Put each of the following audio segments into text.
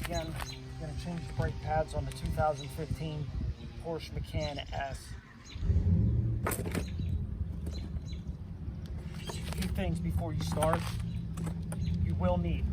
again, I'm going to change the brake pads on the 2015 Porsche Macan S. Just a few things before you start, you will need.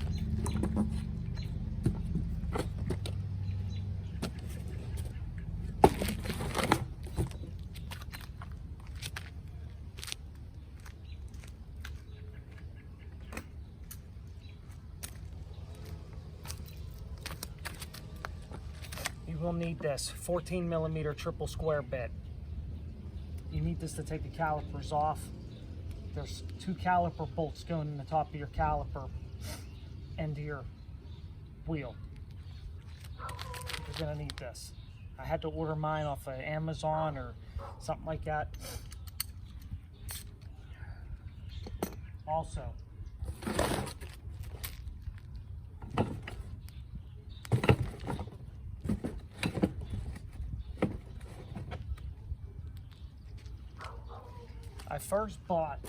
You will need this 14mm triple square bit. You need this to take the calipers off. There's 2 caliper bolts going in the top of your caliper into your wheel. You're gonna need this. I had to order mine off of Amazon or something like that. Also, I first bought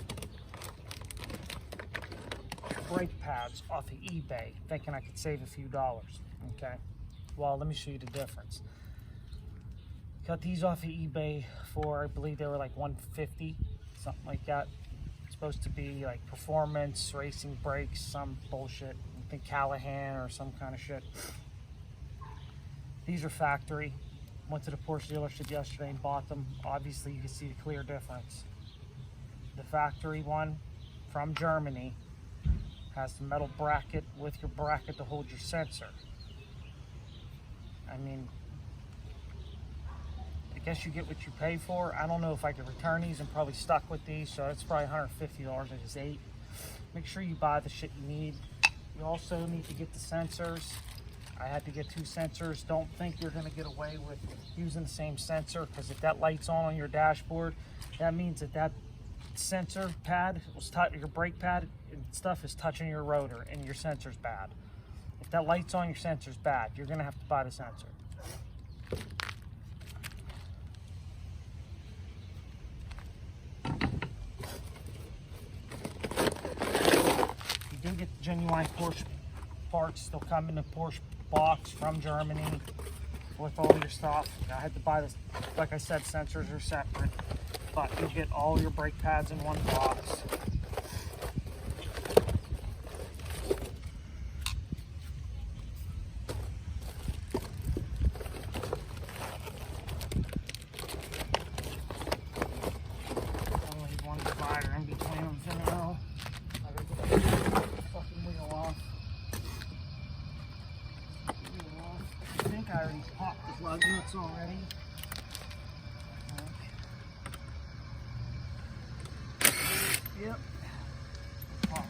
brake pads off of eBay thinking I could save a few dollars, okay? Well, let me show you the difference. Got these off of eBay for, I believe they were like $150, something like that. It's supposed to be like performance, racing brakes, some bullshit. I think Callahan or some kind of shit. These are factory. Went to the Porsche dealership yesterday and bought them. Obviously, you can see the clear difference. The factory one from Germany has the metal bracket with your bracket to hold your sensor. I mean, I guess you get what you pay for. I don't know if I could return these. I'm probably stuck with these, so it's probably $150. I just ate. Make sure you buy the shit you need. You also need to get the sensors. I had to get 2 sensors. Don't think you're going to get away with using the same sensor, because if that light's on your dashboard, that means that sensor pad was your brake pad and stuff is touching your rotor and your sensor's bad. If that light's on, your sensor's bad. You're going to have to buy the sensor. You do get the genuine Porsche parts. They'll come in the Porsche box from Germany with all your stuff. I had to buy this. Like I said, sensors are separate, but you get all your brake pads in one box. Only one divider in between them, you know. I gotta get the fucking wheel off. I think I already popped the lug nuts already. Yep. Pop.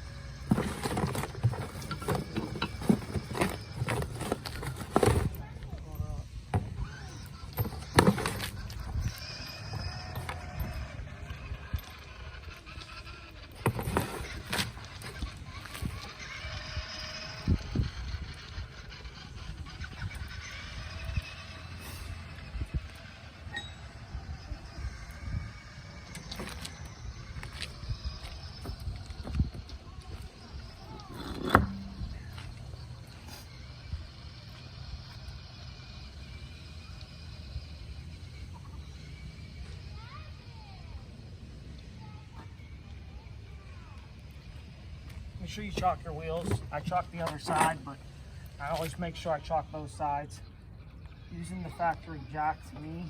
Make sure you chalk your wheels. I chalk the other side, but I always make sure I chalk both sides. Using the factory jack to me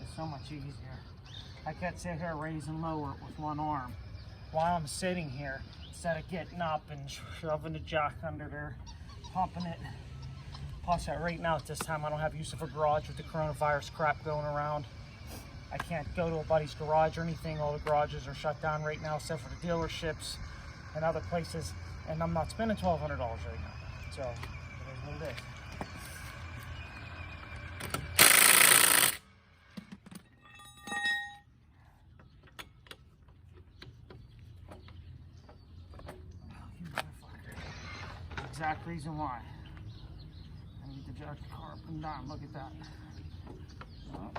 is so much easier. I can't sit here raise and lower it with one arm while I'm sitting here instead of getting up and shoving the jack under there, pumping it. Plus, right now at this time, I don't have use of a garage with the coronavirus crap going around. I can't go to a buddy's garage or anything. All the garages are shut down right now except for the dealerships and other places, and I'm not spending $1,200 right now. So, it is what it is. Exact reason why. I need to jack the car up and down. Look at that. Oh.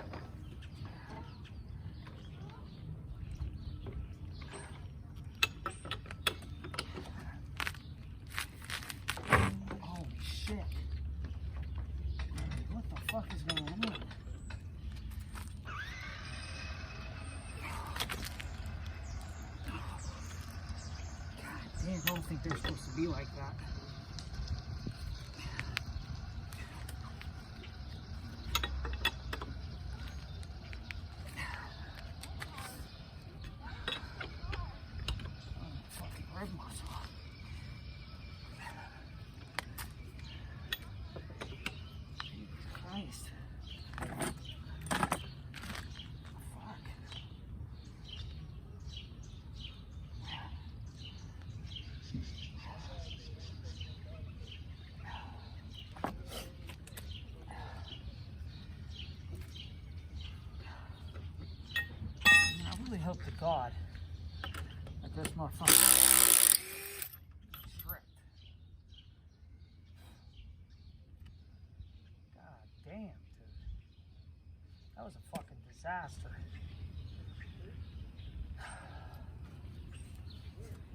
Holy shit. I don't think they're supposed to be like that. Fucking rib muscle. Jesus Christ. I really hope to God that this motherfucker stripped. God damn, dude. That was a fucking disaster.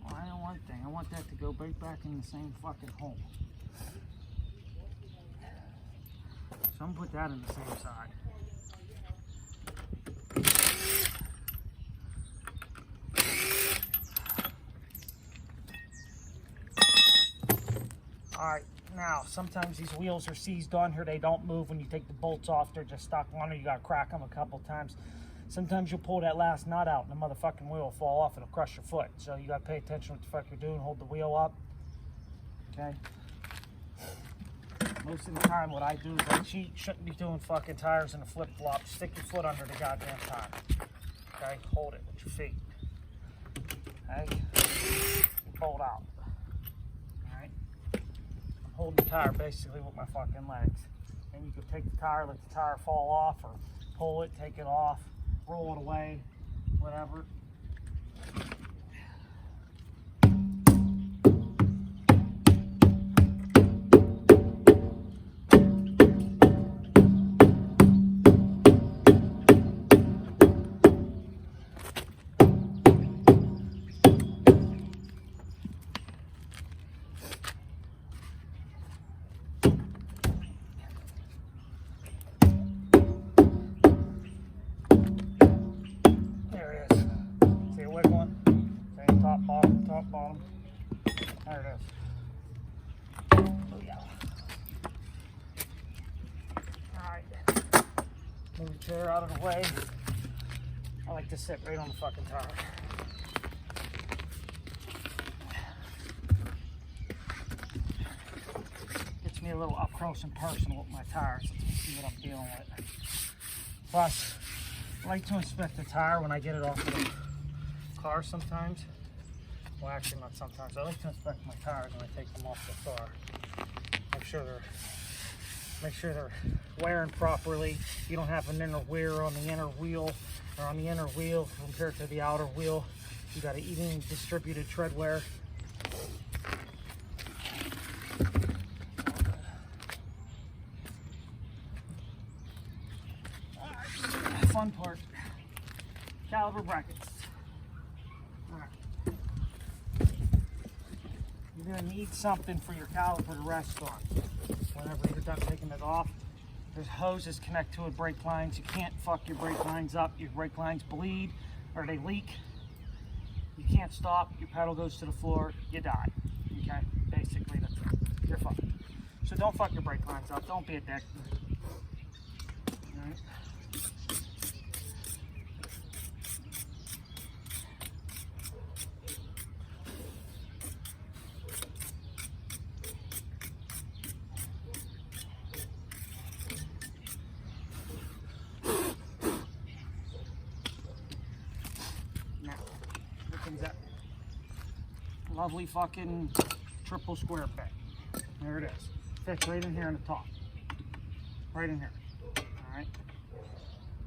Well, I know one thing. I want that to go right back in the same fucking hole. So I'm gonna put that in the same side. Alright, now sometimes these wheels are seized on here. They don't move when you take the bolts off. They're just stuck on there. You gotta crack them a couple times. Sometimes you'll pull that last nut out and the motherfucking wheel will fall off. It'll crush your foot. So you gotta pay attention to what the fuck you're doing. Hold the wheel up. Okay? Most of the time what I do is I cheat. Shouldn't be doing fucking tires in a flip-flop. Stick your foot under the goddamn tire. Okay? Hold it with your feet. Okay? Pull it out. Alright? I'm holding the tire basically with my fucking legs. And you can take the tire, let the tire fall off, or pull it, take it off, roll it away, whatever. Top, bottom. There it is. Oh yeah. Alright. Move the chair out of the way. I like to sit right on the fucking tire. Gets me a little up close and personal with my tires. Lets me see what I'm dealing with. Plus, I like to inspect the tire when I get it off of the car sometimes. Well, actually not sometimes. I like to inspect my tires when I take them off the car. Make sure they're wearing properly. You don't have an inner wear on the inner wheel, or on the inner wheel compared to the outer wheel. You got an even distributed tread wear. Fun part, caliper brackets. You're going to need something for your caliper to rest on whenever you're done taking it off. There's hoses connect to it, brake lines. You can't fuck your brake lines up. Your brake lines bleed or they leak. You can't stop. Your pedal goes to the floor. You die. Okay? Basically, that's it. You're fucked. So don't fuck your brake lines up. Don't be a dick. All right? That lovely fucking triple square bit. There it is. Fits right in here in the top. Right in here. Alright.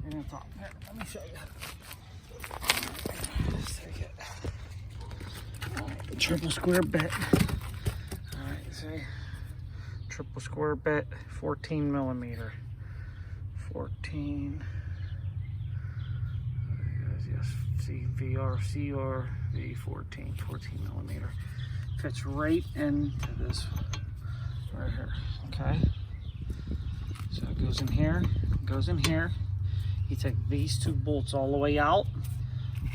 Right in the top. Here, let me show you. Just take it. Alright, triple square bit. Alright, see? Triple square bit, 14 millimeter. 14. Yes, CRV 14 millimeter. Fits right into this right here. Okay, so it goes in here, goes in here. You take these two bolts all the way out.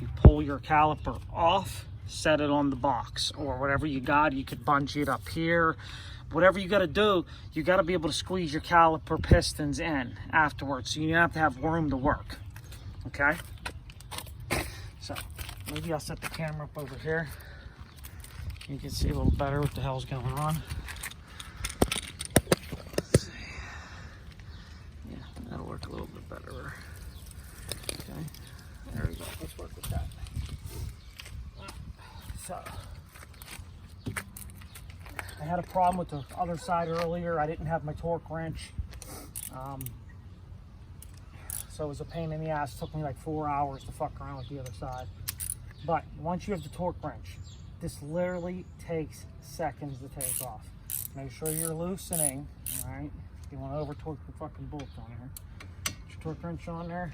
You pull your caliper off set it on the box or whatever you got. You could bungee it up here. Whatever you got to do, you got to be able to squeeze your caliper pistons in afterwards. So you have to have room to work. Okay? So maybe I'll set the camera up over here. You can see a little better what the hell's going on. Let's see. Yeah, that'll work a little bit better. Okay, there we go. Let's work with that. So, I had a problem with the other side earlier. I didn't have my torque wrench. So it was a pain in the ass. It took me like 4 hours to fuck around with the other side. But once you have the torque wrench, this literally takes seconds to take off. Make sure you're loosening, all right? You want to over torque the fucking bolt on here. Put your torque wrench on there.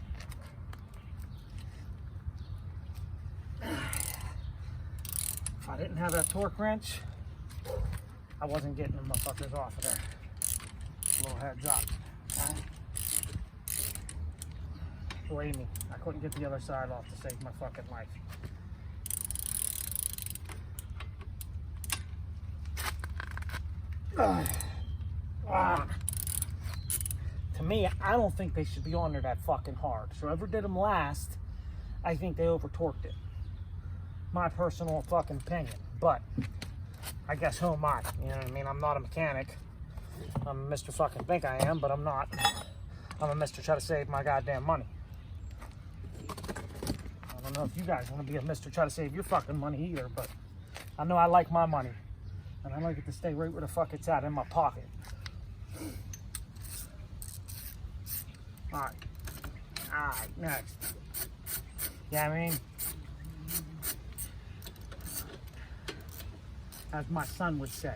If I didn't have that torque wrench, I wasn't getting the motherfuckers off of there. A little heads up, okay? Believe me, I couldn't get the other side off to save my fucking life. To me, I don't think they should be on there that fucking hard. So whoever did them last, I think they over torqued it. My personal fucking opinion. But I guess who am I? You know what I mean? I'm not a mechanic. I'm a Mr. fucking think I am, but I'm not. I'm a Mr. Try to save my goddamn money. I don't know if you guys want to be a Mr. Try to save your fucking money either, but I know I like my money. And I like it to stay right where the fuck it's at, in my pocket. Alright. Alright, next. Yeah, I mean, as my son would say.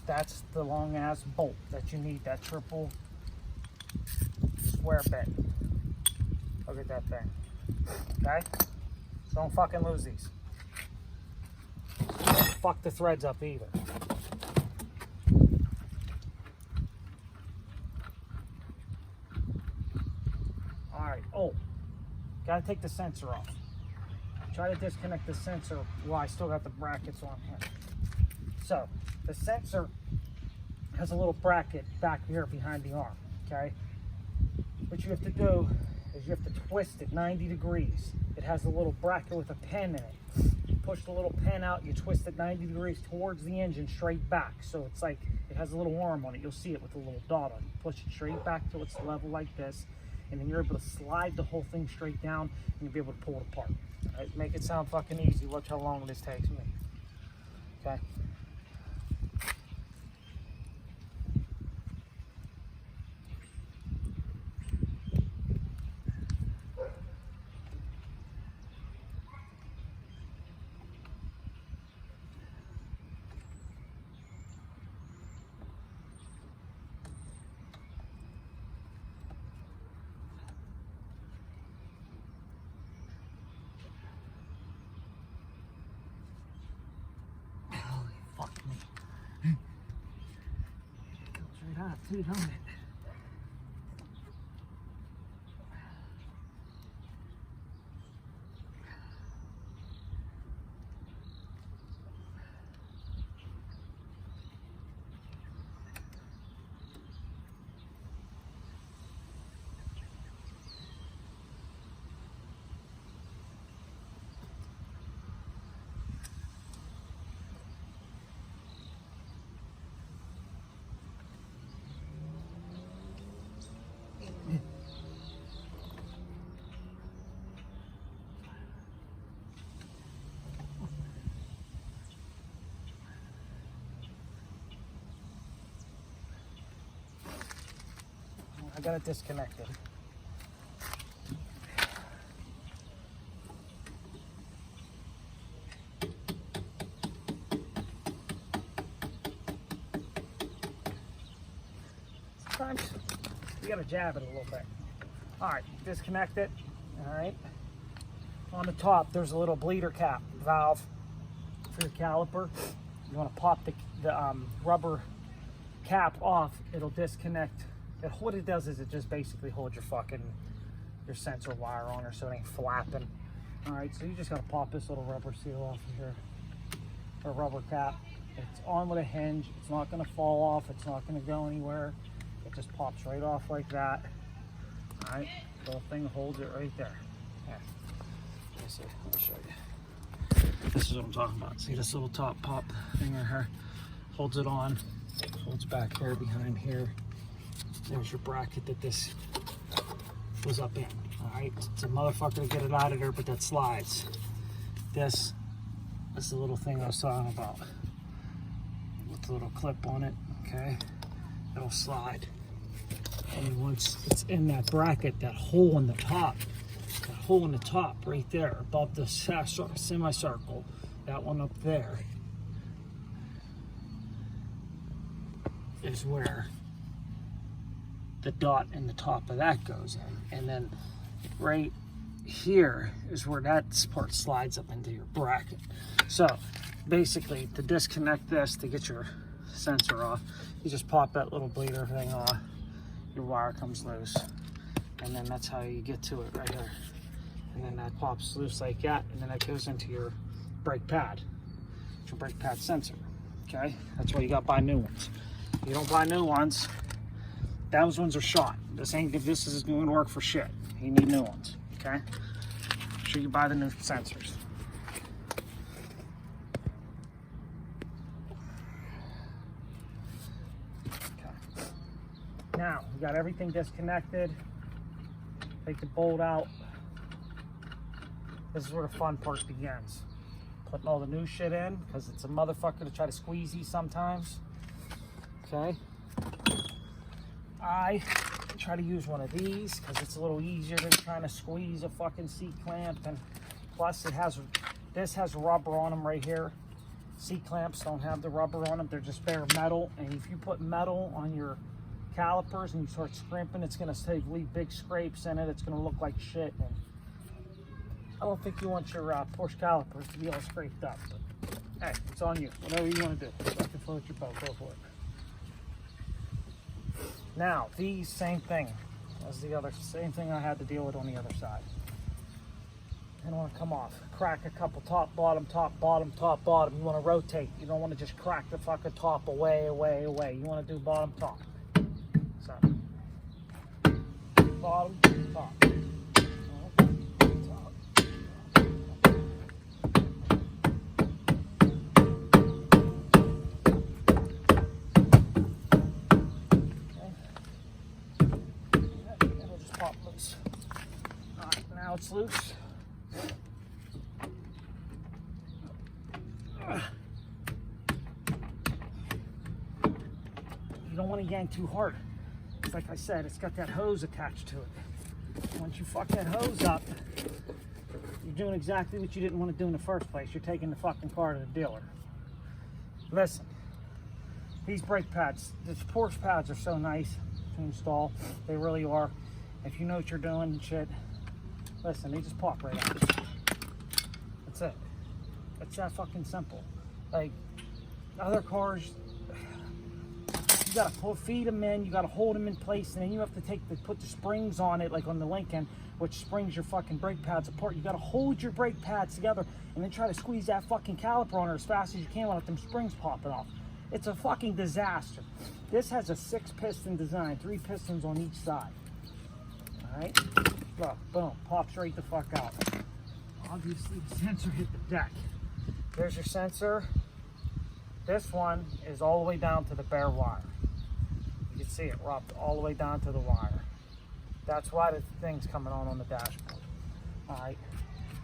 That's the long ass bolt that you need, that triple square bit. Look at that thing. Okay? Don't fucking lose these. Don't fuck the threads up either. Alright, oh, gotta take the sensor off. Try to disconnect the sensor while I still got the brackets on here. So, the sensor has a little bracket back here behind the arm, okay? What you have to do is you have to twist it 90 degrees. It has a little bracket with a pin in it. You push the little pin out, you twist it 90 degrees towards the engine, straight back. So it's like, it has a little arm on it. You'll see it with a little dot on it. You push it straight back till it's level like this, and then you're able to slide the whole thing straight down, and you'll be able to pull it apart. All right? Make it sound fucking easy. Watch how long this takes me. Okay? Fuck me. It goes right out too, don't it? I got it disconnected. Sometimes you gotta jab it a little bit. All right, disconnect it. All right. On the top, there's a little bleeder cap valve for your caliper. You want to pop the rubber cap off. It'll disconnect. What it does is it just basically holds your sensor wire on her so it ain't flapping. All right, so you just got to pop this little rubber seal off of here, or rubber cap. It's on with a hinge. It's not going to fall off. It's not going to go anywhere. It just pops right off like that. All right, little thing holds it right there. Yeah. Let me show you. This is what I'm talking about. See this little top pop thing right here? Holds it on. Holds back here behind here. There's your bracket that this goes up in. All right, it's a motherfucker to get it out of there, but that slides. This is the little thing I was talking about. With the little clip on it, okay? It'll slide. And once it's in that bracket, that hole in the top right there above the semicircle, that one up there is where the dot in the top of that goes in. And then right here is where that part slides up into your bracket. So basically, to disconnect this, to get your sensor off, you just pop that little bleeder thing off, your wire comes loose, and then that's how you get to it right here. And then that pops loose like that, and then that goes into your brake pad. It's your brake pad sensor, okay? That's why you gotta buy new ones. If you don't buy new ones, those ones are shot. This is going to work for shit. You need new ones, okay? Make sure you buy the new sensors. Okay. Now, we got everything disconnected. Take the bolt out. This is where the fun part begins. Putting all the new shit in, because it's a motherfucker to try to squeeze these sometimes. Okay? I try to use one of these because it's a little easier than trying to squeeze a fucking C-clamp, and plus this has rubber on them right here. C-clamps don't have the rubber on them, they're just bare metal, and if you put metal on your calipers and you start scrimping, it's going to leave big scrapes in it. It's going to look like shit, and I don't think you want your Porsche calipers to be all scraped up, but hey, it's on you. Whatever you want to do. Fucking float your boat, go for it. Now, these, same thing as the other, same thing I had to deal with on the other side. They don't want to come off. Crack a couple top, bottom, top, bottom, top, bottom. You want to rotate. You don't want to just crack the fucking top away, away, away. You want to do bottom, top. So, bottom, top. Now it's loose. You don't want to yank too hard. It's like I said, it's got that hose attached to it. Once you fuck that hose up, you're doing exactly what you didn't want to do in the first place. You're taking the fucking car to the dealer. Listen, these brake pads, these Porsche pads are so nice to install. They really are. If you know what you're doing and shit, listen, they just pop right out. That's it. It's that fucking simple. Like, other cars, you gotta feed them in, you gotta hold them in place, and then you have to put the springs on it, like on the Lincoln, which springs your fucking brake pads apart. You gotta hold your brake pads together and then try to squeeze that fucking caliper on her as fast as you can without them springs popping off. It's a fucking disaster. This has a 6-piston design, 3 pistons on each side. All right, look, boom, pops right the fuck out. Obviously, the sensor hit the deck. There's your sensor. This one is all the way down to the bare wire. You can see it rubbed all the way down to the wire. That's why the thing's coming on the dashboard. All right,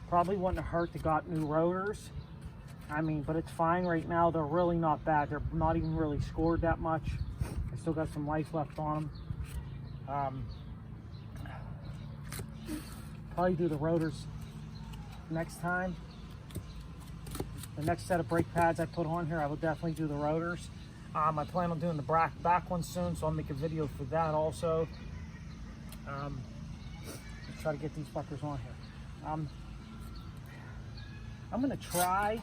probably wouldn't have hurt to got new rotors. I mean, but it's fine right now. They're really not bad. They're not even really scored that much. I still got some life left on them. Probably do the rotors next time. The next set of brake pads I put on here, I will definitely do the rotors. I plan on doing the back one soon, so I'll make a video for that also. try to get these fuckers on here. I'm gonna try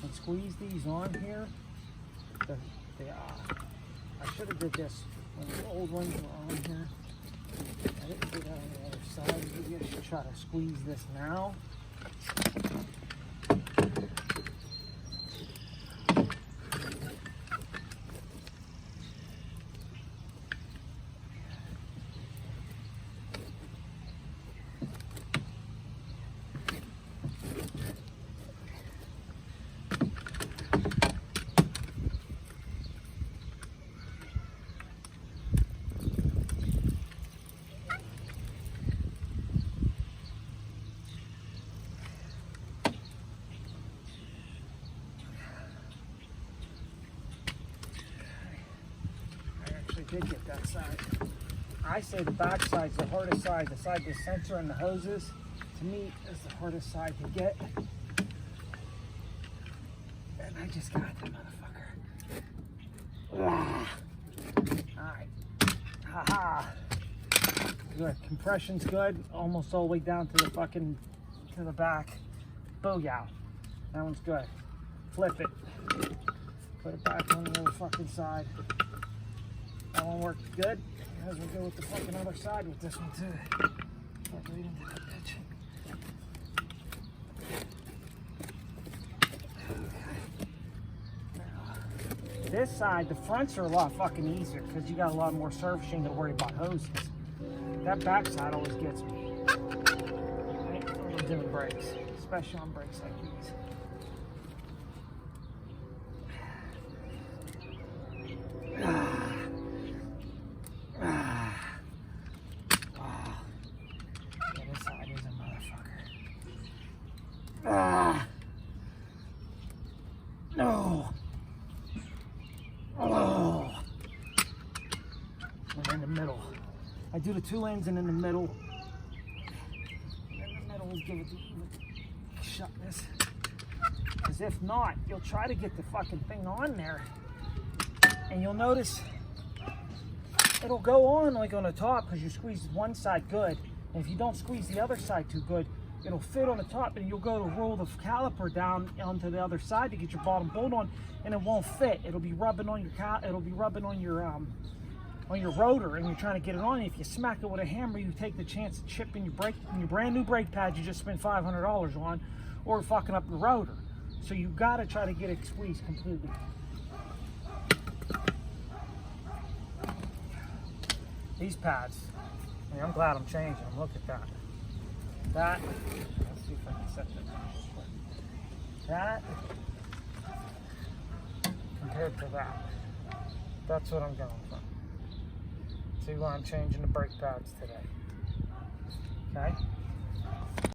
and squeeze these on here. I should have did this when the old ones were on here. I didn't do that on the other side. Maybe I should try to squeeze this now. Did get that side. I say the back side's the hardest side. The side with the sensor and the hoses, to me, is the hardest side to get. And I just got the motherfucker. Alright. Haha. Good. Compression's good. Almost all the way down to the fucking, to the back. Booyah. That one's good. Flip it. Put it back on the other fucking side. That one worked good. As we go with the fucking other side with this one too. Right into that bitch. Now, this side, the fronts are a lot fucking easier because you got a lot more surfacing to worry about hoses. That back side always gets me. Right? When I'm doing brakes, especially on brakes like these. No. Oh. And in the middle. I do the 2 lanes and in the middle. And in the middle, we'll give it the even shutness. Because if not, you'll try to get the fucking thing on there. And you'll notice it'll go on like on the top because you squeeze one side good. And if you don't squeeze the other side too good, it'll fit on the top, and you'll go to roll the caliper down onto the other side to get your bottom bolt on, and it won't fit. It'll be rubbing on your rotor, and you're trying to get it on. And if you smack it with a hammer, you take the chance of chipping your brand new brake pad you just spent $500 on, or fucking up the rotor. So you got to try to get it squeezed completely. These pads, I mean, I'm glad I'm changing them. Look at that. That, let's see if I can set that. That compared to that. That's what I'm going for. See why I'm changing the brake pads today. Okay?